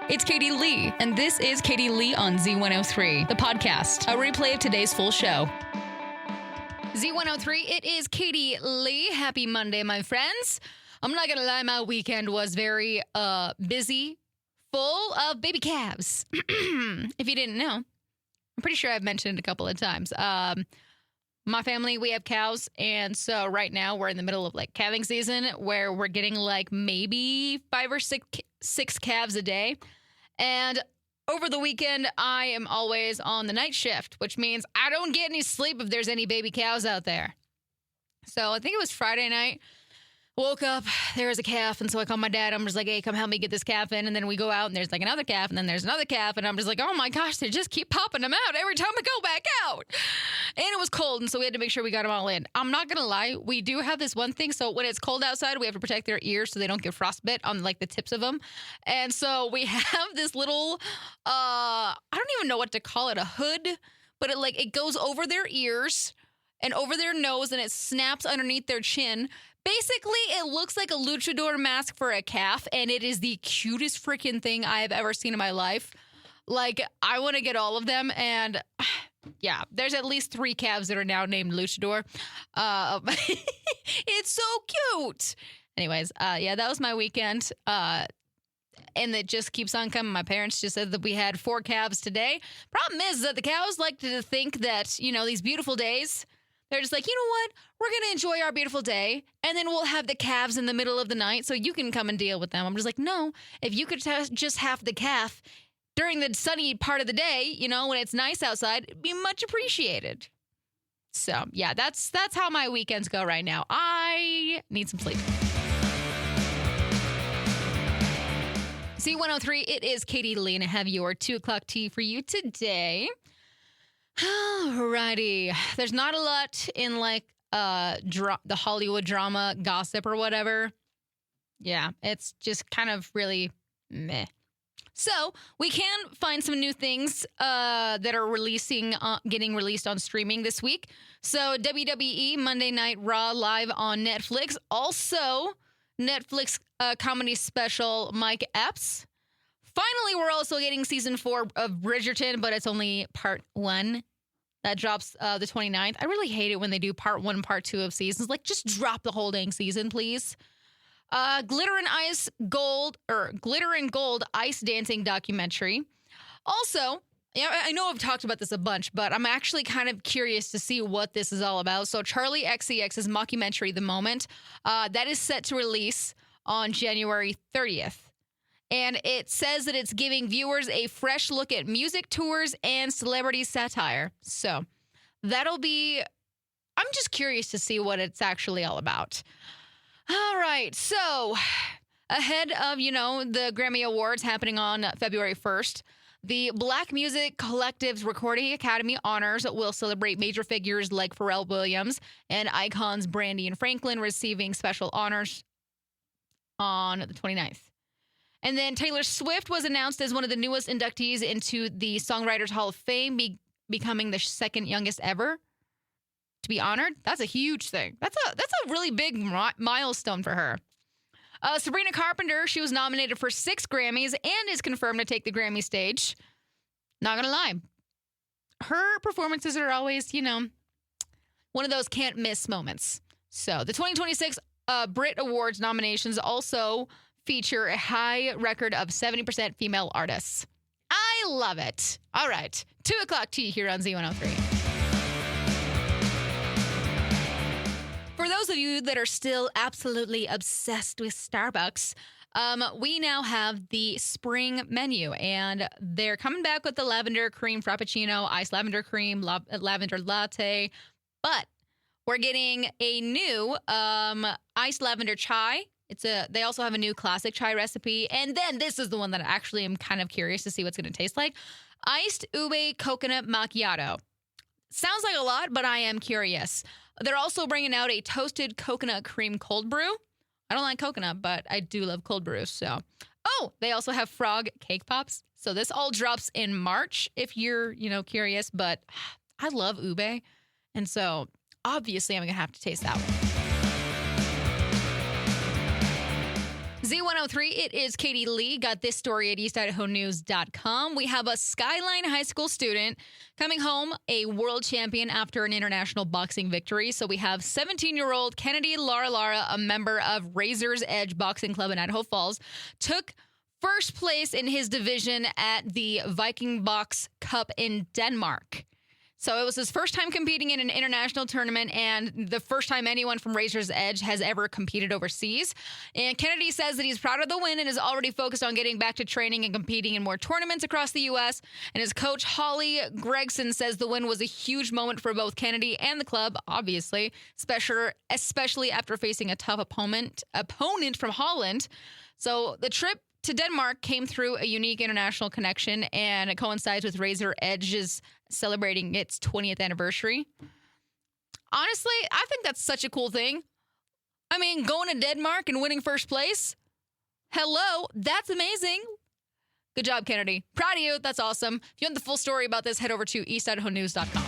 It's Katie Lee, and this is Katie Lee on Z103, the podcast, a replay of today's full show. Z103, it is Katie Lee. Happy Monday, my friends. I'm not going to lie, my weekend was very busy, full of baby calves. If you didn't know, I'm pretty sure I've mentioned it a couple of times. My family, we have cows, and so right now we're in the middle of like calving season where we're getting like maybe 5 or 6 calves a day. And over the weekend, I am always on the night shift, which means I don't get any sleep if there's any baby cows out there. So I think it was Friday night. Woke up, there was a calf, and so I called my dad. I'm just like, hey, come help me get this calf in. And then we go out, and there's like another calf, and then there's another calf. And I'm just like, oh my gosh, they just keep popping them out every time I go back out. And it was cold, and so we had to make sure we got them all in. I'm not going to lie, we do have this one thing. So when it's cold outside, we have to protect their ears so they don't get frostbite on like the tips of them. And so we have this little, I don't even know what to call it, a hood, but it goes over their ears and over their nose, and it snaps underneath their chin. Basically, it looks like a luchador mask for a calf, and it is the cutest freaking thing I have ever seen in my life. Like, I want to get all of them, and yeah, there's at least 3 calves that are now named luchador. It's so cute. Anyways, yeah, that was my weekend, and it just keeps on coming. My parents just said that we had 4 calves today. Problem is that the cows like to think that, these beautiful days, they're just like, you know what? We're going to enjoy our beautiful day, and then we'll have the calves in the middle of the night so you can come and deal with them. I'm just like, no, if you could just have the calf during the sunny part of the day, when it's nice outside, it'd be much appreciated. So, yeah, that's how my weekends go right now. I need some sleep. Z103, it is Katie Lee, and I have your 2 o'clock tea for you today. Alrighty. There's not a lot in the Hollywood drama gossip or whatever. Yeah, it's just kind of really meh. So we can find some new things that are getting released on streaming this week. So WWE Monday Night Raw live on Netflix. Also, Netflix comedy special Mike Epps. Finally, we're also getting season 4 of Bridgerton, but it's only part 1. That drops the 29th. I really hate it when they do part 1, part 2 of seasons. Like, just drop the whole dang season, please. Glitter and Gold ice dancing documentary. Also, I know I've talked about this a bunch, but I'm actually kind of curious to see what this is all about. So Charlie XCX's mockumentary, The Moment, that is set to release on January 30th. And it says that it's giving viewers a fresh look at music tours and celebrity satire. So I'm just curious to see what it's actually all about. All right. So ahead of, the Grammy Awards happening on February 1st, the Black Music Collective's Recording Academy Honors will celebrate major figures like Pharrell Williams and icons Brandy and Franklin receiving special honors on the 29th. And then Taylor Swift was announced as one of the newest inductees into the Songwriters Hall of Fame, becoming the second youngest ever to be honored. That's a huge thing. That's a really big milestone for her. Sabrina Carpenter, she was nominated for 6 Grammys and is confirmed to take the Grammy stage. Not gonna lie, her performances are always, one of those can't miss moments. So the 2026 Brit Awards nominations also feature a high record of 70% female artists. I love it. All right, 2 o'clock tea here on Z103. For those of you that are still absolutely obsessed with Starbucks, we now have the spring menu, and they're coming back with the lavender cream frappuccino, iced lavender cream, lavender latte, but we're getting a new iced lavender chai. They also have a new classic chai recipe. And then this is the one that I actually am kind of curious to see what's going to taste like. Iced ube coconut macchiato. Sounds like a lot, but I am curious. They're also bringing out a toasted coconut cream cold brew. I don't like coconut, but I do love cold brew. So, they also have frog cake pops. So this all drops in March if you're, curious. But I love ube. And so obviously I'm going to have to taste that one. Z103, it is Katie Lee. Got this story at eastidahonews.com. We have a Skyline High School student coming home a world champion after an international boxing victory. So we have 17-year-old Kennedy Lara, a member of Razor's Edge Boxing Club in Idaho Falls, took first place in his division at the Viking Box Cup in Denmark. So it was his first time competing in an international tournament and the first time anyone from Razor's Edge has ever competed overseas. And Kennedy says that he's proud of the win and is already focused on getting back to training and competing in more tournaments across the U.S. And his coach, Holly Gregson, says the win was a huge moment for both Kennedy and the club, obviously, especially after facing a tough opponent from Holland. So the trip to Denmark came through a unique international connection, and it coincides with Razor Edge's celebrating its 20th anniversary. Honestly, I think that's such a cool thing. I mean, going to Denmark and winning first place, hello, that's amazing. Good job, Kennedy. Proud of you. That's awesome. If you want the full story about this, head over to eastidahonews.com.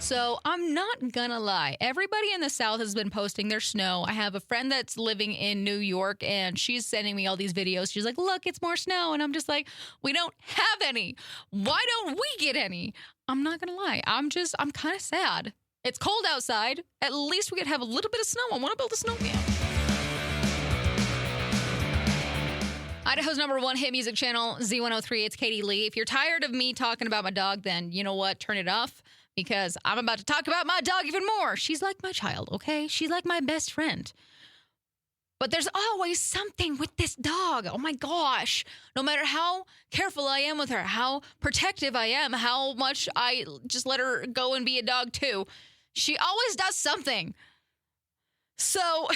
So I'm not gonna lie. Everybody in the South has been posting their snow. I have a friend that's living in New York, and she's sending me all these videos. She's like, look, it's more snow. And I'm just like, we don't have any. Why don't we get any? I'm not gonna lie. I'm kind of sad. It's cold outside. At least we could have a little bit of snow. I want to build a snowman. Idaho's #1 hit music channel, Z103. It's Katie Lee. If you're tired of me talking about my dog, then you know what? Turn it off. Because I'm about to talk about my dog even more. She's like my child, okay? She's like my best friend. But there's always something with this dog. Oh my gosh. No matter how careful I am with her, how protective I am, how much I just let her go and be a dog too, she always does something. So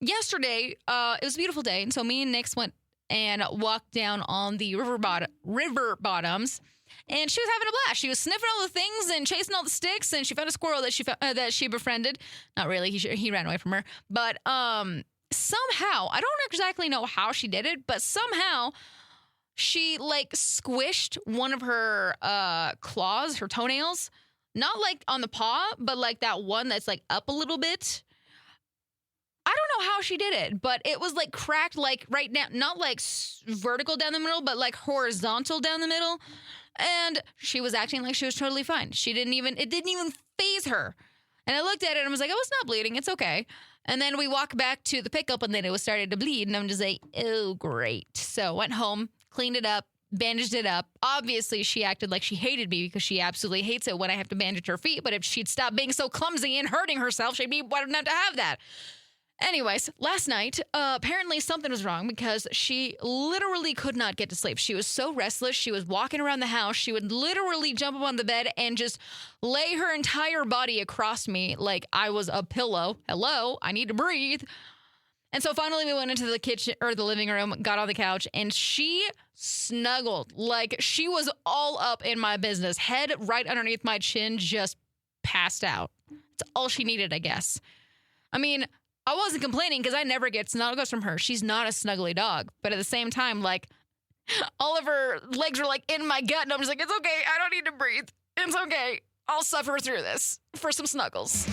yesterday, it was a beautiful day. And so me and Nix went and walked down on the river bottoms. And she was having a blast. She was sniffing all the things and chasing all the sticks, and she found a squirrel that she befriended. Not really. He ran away from her. But somehow, I don't exactly know how she did it, but somehow she squished one of her claws, her toenails, not on the paw, but that one that's up a little bit. I don't know how she did it, but it was cracked right now, not vertical down the middle, but horizontal down the middle. And she was acting like she was totally fine. It didn't even faze her. And I looked at it and I was like, oh, it's not bleeding. It's okay. And then we walked back to the pickup and then it was starting to bleed. And I'm just like, oh, great. So went home, cleaned it up, bandaged it up. Obviously, she acted like she hated me because she absolutely hates it when I have to bandage her feet. But if she'd stop being so clumsy and hurting herself, she'd be wanting not to have that. Anyways, last night, apparently something was wrong because she literally could not get to sleep. She was so restless. She was walking around the house. She would literally jump up on the bed and just lay her entire body across me like I was a pillow. Hello, I need to breathe. And so finally we went into the kitchen or the living room, got on the couch, and she snuggled like she was all up in my business. Head right underneath my chin, just passed out. That's all she needed, I guess. I mean, I wasn't complaining because I never get snuggles from her. She's not a snuggly dog. But at the same time, all of her legs are in my gut. And I'm just like, it's okay. I don't need to breathe. It's okay. I'll suffer through this for some snuggles.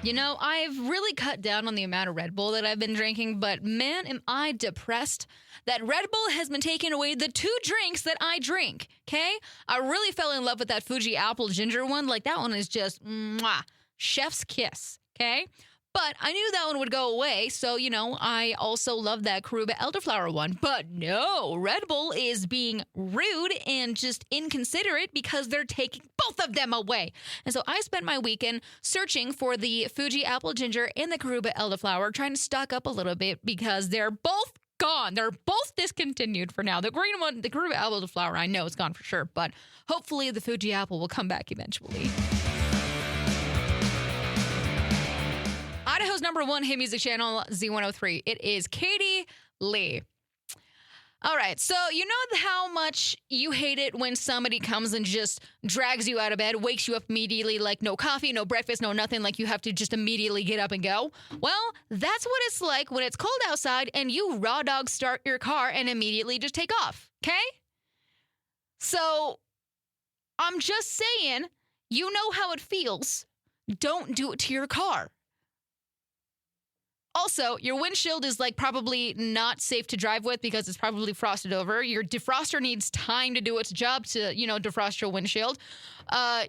You know, I've really cut down on the amount of Red Bull that I've been drinking, but man, am I depressed that Red Bull has been taking away the 2 drinks that I drink, okay? I really fell in love with that Fuji Apple Ginger one. That one is just, mwah, chef's kiss, okay? But I knew that one would go away, so, I also love that Karuba Elderflower one. But no, Red Bull is being rude and just inconsiderate because they're taking both of them away. And so I spent my weekend searching for the Fuji Apple Ginger and the Karuba Elderflower, trying to stock up a little bit because they're both gone. They're both discontinued for now. The green one, the Karuba Elderflower, I know it's gone for sure, but hopefully the Fuji Apple will come back eventually. Idaho's #1 hit music channel, Z103. It is Katie Lee. All right, so you know how much you hate it when somebody comes and just drags you out of bed, wakes you up immediately, no coffee, no breakfast, no nothing, you have to just immediately get up and go? Well, that's what it's like when it's cold outside and you raw dog start your car and immediately just take off, okay? So I'm just saying, you know how it feels don't do it to your car. Also, your windshield is like probably not safe to drive with because it's probably frosted over. Your defroster needs time to do its job to, defrost your windshield.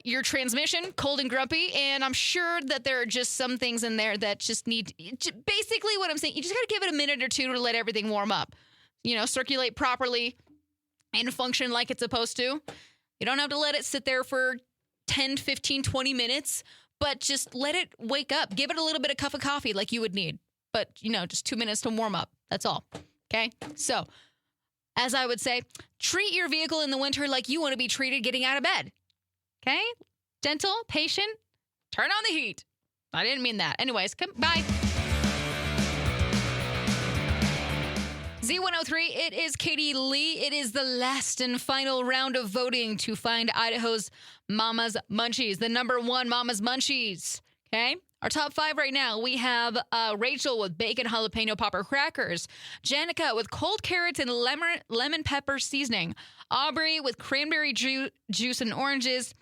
Your transmission, cold and grumpy. And I'm sure that there are just some things in there that just need, basically what I'm saying, you just got to give it a minute or two to let everything warm up. Circulate properly and function like it's supposed to. You don't have to let it sit there for 10, 15, 20 minutes, but just let it wake up. Give it a little bit of cup of coffee like you would need. But, just 2 minutes to warm up. That's all. Okay? So, as I would say, treat your vehicle in the winter like you want to be treated getting out of bed. Okay? Gentle, patient, turn on the heat. I didn't mean that. Anyways, bye. Z103, it is Katie Lee. It is the last and final round of voting to find Idaho's Mama's Munchies, the number one Mama's Munchies. Okay? Our top 5 right now, we have Rachel with bacon jalapeno popper crackers, Janica with cold carrots and lemon pepper seasoning, Aubrey with cranberry juice and oranges,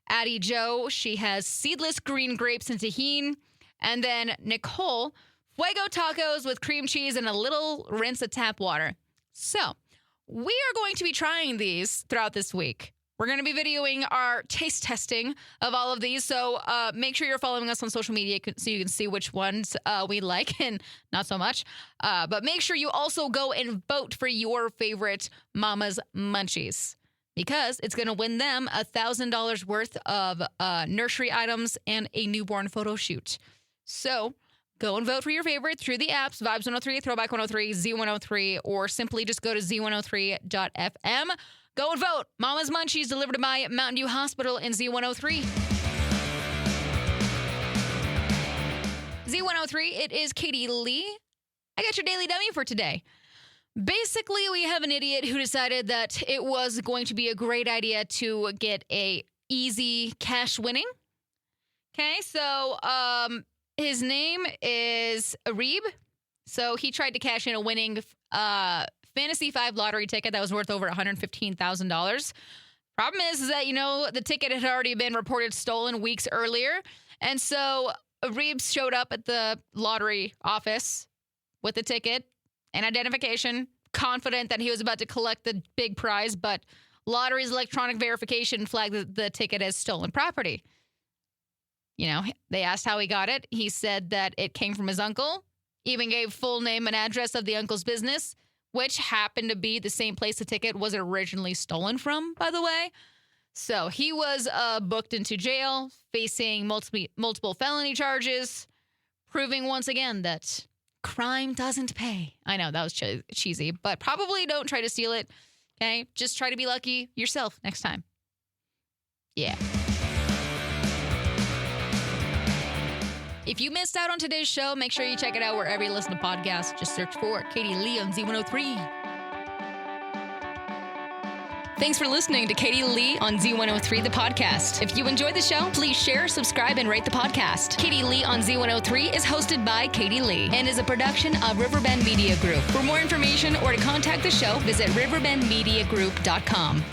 Addie Joe, she has seedless green grapes and tahini, and then Nicole, fuego tacos with cream cheese and a little rinse of tap water. So, we are going to be trying these throughout this week. We're going to be videoing our taste testing of all of these, so make sure you're following us on social media so you can see which ones we like and not so much. But make sure you also go and vote for your favorite Mama's Munchies because it's going to win them $1,000 worth of nursery items and a newborn photo shoot. So go and vote for your favorite through the apps, Vibes 103, Throwback 103, Z103, or simply just go to z103.fm. Go and vote. Mama's Munchies delivered by Mountain View Hospital in Z103. Z103, it is Katie Lee. I got your daily dummy for today. Basically, we have an idiot who decided that it was going to be a great idea to get a easy cash winning. Okay, so his name is Arib. So he tried to cash in a winning Fantasy 5 lottery ticket that was worth over $115,000. Problem is that, the ticket had already been reported stolen weeks earlier. And so Reeves showed up at the lottery office with the ticket and identification, confident that he was about to collect the big prize, but lottery's electronic verification flagged the ticket as stolen property. They asked how he got it. He said that it came from his uncle, even gave full name and address of the uncle's business, which happened to be the same place the ticket was originally stolen from, by the way. So he was booked into jail, facing multiple felony charges, proving once again that crime doesn't pay. I know, that was cheesy, but probably don't try to steal it, okay? Just try to be lucky yourself next time. Yeah. If you missed out on today's show, make sure you check it out wherever you listen to podcasts. Just search for Katie Lee on Z103. Thanks for listening to Katie Lee on Z103, the podcast. If you enjoyed the show, please share, subscribe, and rate the podcast. Katie Lee on Z103 is hosted by Katie Lee and is a production of Riverbend Media Group. For more information or to contact the show, visit riverbendmediagroup.com.